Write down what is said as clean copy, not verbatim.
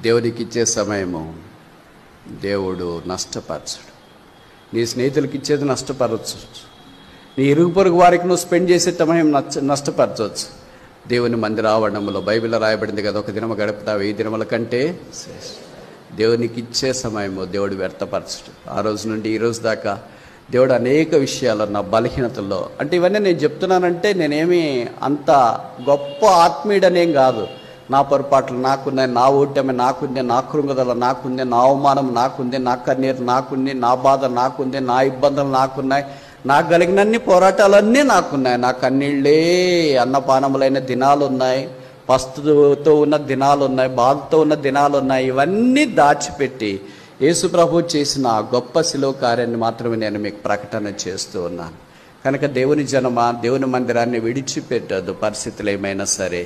దేవునికి ఇచ్చే సమయము దేవుడు నష్టపరచడు. నీ స్నేహితులకి ఇచ్చేది నష్టపరచవచ్చు, నీ ఇరుగు పొరుగు వారికి నువ్వు స్పెండ్ చేసే సమయం నష్టపరచవచ్చు. దేవుని మందిర ఆవరణంలో బైబిల్లో రాయబడింది కదా, ఒక దినము గడుపుతా 1000 దినముల కంటే దేవునికి ఇచ్చే సమయము దేవుడు వ్యర్థపరచడు. ఆ రోజు నుండి ఈ రోజు దాకా దేవుడు అనేక విషయాలు నా బలహీనతల్లో, అంటే ఇవన్నీ నేను చెప్తున్నానంటే నేనేమి అంత గొప్ప ఆత్మీయుడనేం కాదు. నా పొరపాట్లు నాకున్నాయి, నా ఓటమి నాకుంది, నా కృంగుదల నాకుంది, నా అవమానం నాకుంది, నా కన్నీరు నాకుంది, నా బాధ నాకుంది, నా ఇబ్బందులు నాకున్నాయి, నాకు కలిగినన్ని పోరాటాలన్నీ నాకున్నాయి. నా కన్నీళ్ళే అన్నపానములైన దినాలు ఉన్నాయి, పస్తుతో ఉన్న దినాలు ఉన్నాయి, బాధతో ఉన్న దినాలు ఉన్నాయి. ఇవన్నీ దాచిపెట్టి యేసు ప్రభు చేసిన ఆ గొప్ప శిలువ కార్యాన్ని మాత్రమే నేను మీకు ప్రకటన చేస్తూ ఉన్నాను. కనుక దేవుని జనమా, దేవుని మందిరాన్ని విడిచిపెట్టద్దు. పరిస్థితులు ఏమైనా సరే